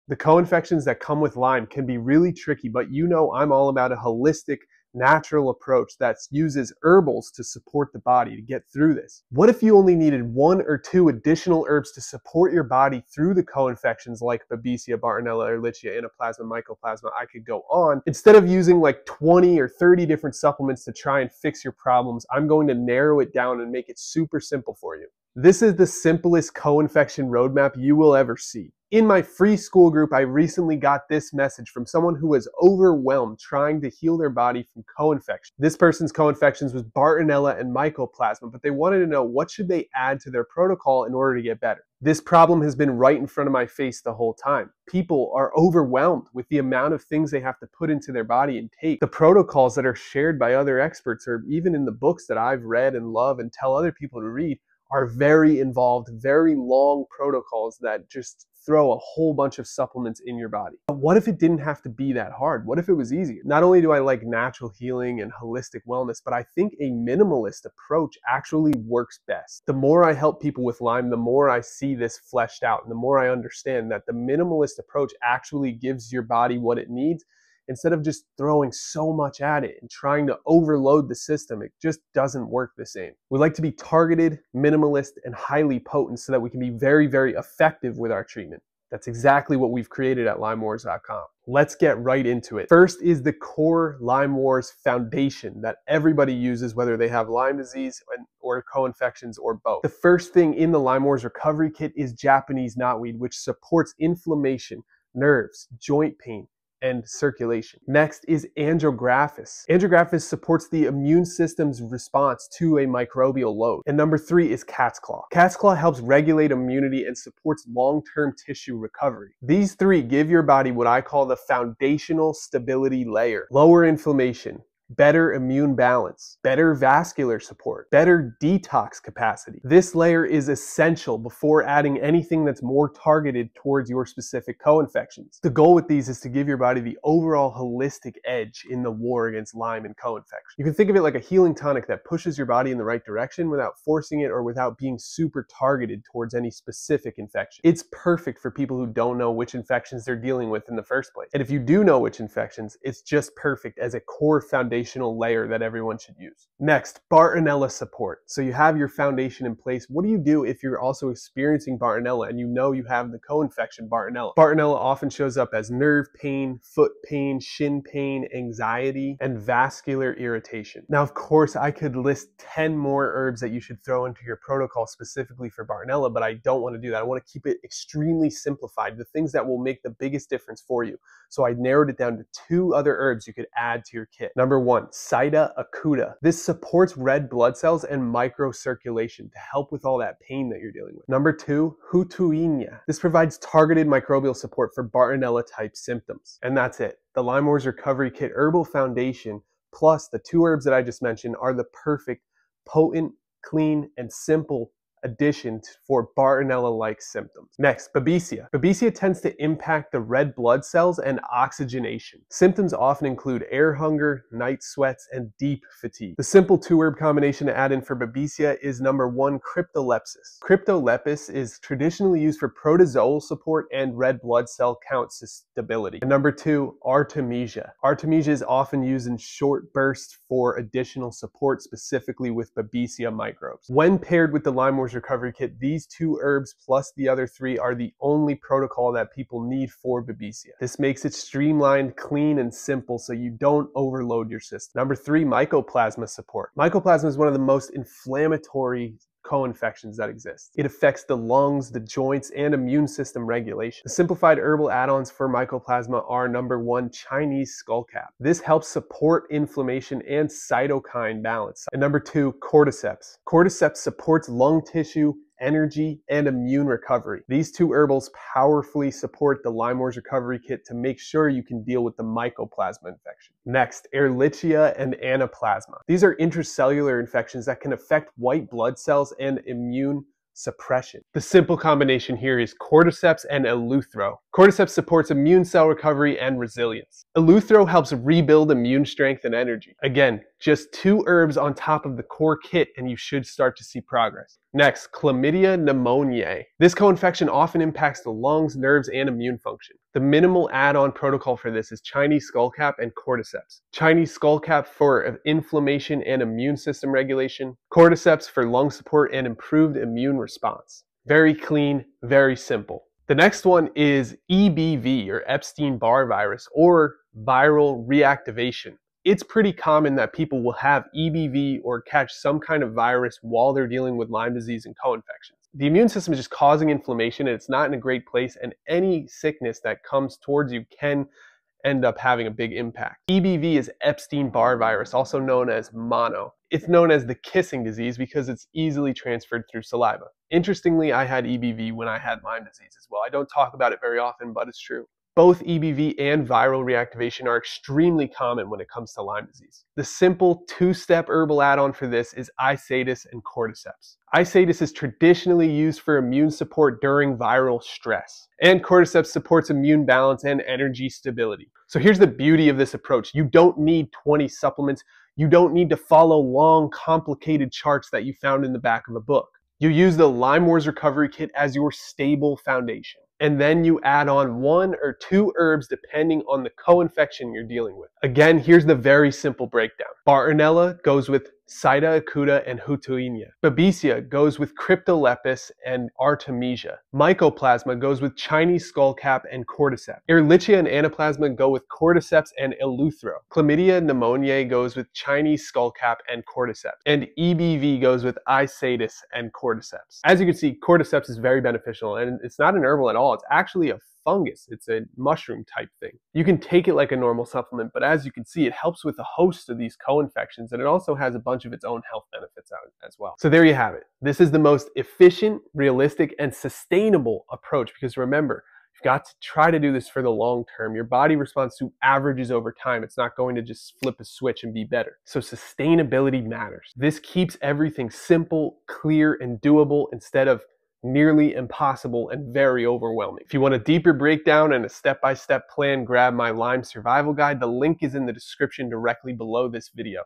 The co-infections that come with Lyme can be really tricky, but you know I'm all about a holistic, natural approach that uses herbals to support the body to get through this. What if you only needed 1 or 2 additional herbs to support your body through the co-infections like Babesia, Bartonella, Ehrlichia, Anaplasma, Mycoplasma? I could go on. Instead of using like 20 or 30 different supplements to try and fix your problems, I'm going to narrow it down and make it super simple for you. This is the simplest co-infection roadmap you will ever see. In my free school group, I recently got this message from someone who was overwhelmed trying to heal their body from co-infection. This person's co-infections was Bartonella and Mycoplasma, but they wanted to know what should they add to their protocol in order to get better. This problem has been right in front of my face the whole time. People are overwhelmed with the amount of things they have to put into their body and take. The protocols that are shared by other experts, or even in the books that I've read and love and tell other people to read, are very involved, very long protocols that just throw a whole bunch of supplements in your body. But what if it didn't have to be that hard? What if it was easier? Not only do I like natural healing and holistic wellness, but I think a minimalist approach actually works best. The more I help people with Lyme, the more I see this fleshed out, and the more I understand that the minimalist approach actually gives your body what it needs. Instead of just throwing so much at it and trying to overload the system, it just doesn't work the same. We like to be targeted, minimalist, and highly potent so that we can be very, very effective with our treatment. That's exactly what we've created at LymeWars.com. Let's get right into it. First is the core LymeWars foundation that everybody uses, whether they have Lyme disease or co-infections or both. The first thing in the LymeWars Recovery Kit is Japanese Knotweed, which supports inflammation, nerves, joint pain, and circulation. Next is Andrographis. Andrographis supports the immune system's response to a microbial load. And number 3 is cat's claw. Cat's claw helps regulate immunity and supports long-term tissue recovery. These 3 give your body what I call the foundational stability layer. Lower inflammation, better immune balance, better vascular support, better detox capacity. This layer is essential before adding anything that's more targeted towards your specific co-infections. The goal with these is to give your body the overall holistic edge in the war against Lyme and co-infection. You can think of it like a healing tonic that pushes your body in the right direction without forcing it or without being super targeted towards any specific infection. It's perfect for people who don't know which infections they're dealing with in the first place. And if you do know which infections, it's just perfect as a core foundational layer that everyone should use. Next, Bartonella support. So you have your foundation in place. What do you do if you're also experiencing Bartonella and you know you have the co-infection Bartonella? Bartonella often shows up as nerve pain, foot pain, shin pain, anxiety, and vascular irritation. Now, of course, I could list 10 more herbs that you should throw into your protocol specifically for Bartonella, but I don't want to do that. I want to keep it extremely simplified, the things that will make the biggest difference for you. So I narrowed it down to 2 other herbs you could add to your kit. Number 1, Sida acuta. This supports red blood cells and microcirculation to help with all that pain that you're dealing with. Number 2, Hutuinia. This provides targeted microbial support for Bartonella type symptoms. And that's it. The LymeWars Recovery Kit Herbal Foundation plus the 2 herbs that I just mentioned are the perfect, potent, clean, and simple addition for Bartonella-like symptoms. Next, Babesia. Babesia tends to impact the red blood cells and oxygenation. Symptoms often include air hunger, night sweats, and deep fatigue. The simple 2-herb combination to add in for Babesia is number 1, Cryptolepis. Cryptolepis is traditionally used for protozoal support and red blood cell count stability. And number 2, Artemisia. Artemisia is often used in short bursts for additional support, specifically with Babesia microbes. When paired with the LymeWars Recovery Kit, these 2 herbs plus the other 3 are the only protocol that people need for Babesia. This makes it streamlined, clean, and simple so you don't overload your system. Number 3, Mycoplasma support. Mycoplasma is one of the most inflammatory co-infections that exist. It affects the lungs, the joints, and immune system regulation. The simplified herbal add-ons for Mycoplasma are number 1, Chinese skullcap. This helps support inflammation and cytokine balance. And number 2, Cordyceps. Cordyceps supports lung tissue, energy, and immune recovery. These 2 herbals powerfully support the LymeWars Recovery Kit to make sure you can deal with the Mycoplasma infection. Next, Ehrlichia and Anaplasma. These are intracellular infections that can affect white blood cells and immune suppression. The simple combination here is Cordyceps and Eleuthero. Cordyceps supports immune cell recovery and resilience. Eleuthero helps rebuild immune strength and energy. Again, just 2 herbs on top of the core kit and you should start to see progress. Next, Chlamydia pneumoniae. This co-infection often impacts the lungs, nerves, and immune function. The minimal add-on protocol for this is Chinese skullcap and cordyceps. Chinese skullcap for inflammation and immune system regulation, cordyceps for lung support and improved immune response. Very clean, very simple. The next one is EBV, or Epstein-Barr virus, or viral reactivation. It's pretty common that people will have EBV or catch some kind of virus while they're dealing with Lyme disease and co-infections. The immune system is just causing inflammation and it's not in a great place, and any sickness that comes towards you can end up having a big impact. EBV is Epstein-Barr virus, also known as mono. It's known as the kissing disease because it's easily transferred through saliva. Interestingly, I had EBV when I had Lyme disease as well. I don't talk about it very often, but it's true. Both EBV and viral reactivation are extremely common when it comes to Lyme disease. The simple 2-step herbal add-on for this is Isatis and cordyceps. Isatis is traditionally used for immune support during viral stress, and cordyceps supports immune balance and energy stability. So here's the beauty of this approach. You don't need 20 supplements. You don't need to follow long, complicated charts that you found in the back of a book. You use the LymeWars Recovery Kit as your stable foundation. And then you add on 1 or 2 herbs depending on the co-infection you're dealing with. Again, here's the very simple breakdown. Bartonella goes with Sida acuta and Hutuinia. Babesia goes with Cryptolepis and Artemisia. Mycoplasma goes with Chinese skullcap and cordyceps. Ehrlichia and Anaplasma go with cordyceps and eleuthero. Chlamydia pneumoniae goes with Chinese skullcap and cordyceps. And EBV goes with Isatis and cordyceps. As you can see, cordyceps is very beneficial, and it's not an herbal at all. It's actually a fungus. It's a mushroom type thing. You can take it like a normal supplement, but as you can see, it helps with a host of these co-infections, and it also has a bunch of its own health benefits out as well. So there you have it. This is the most efficient, realistic, and sustainable approach, because remember, you've got to try to do this for the long term. Your body responds to averages over time. It's not going to just flip a switch and be better. So sustainability matters. This keeps everything simple, clear, and doable instead of nearly impossible and very overwhelming. If you want a deeper breakdown and a step-by-step plan, grab my Lyme survival guide. The link is in the description directly below this video.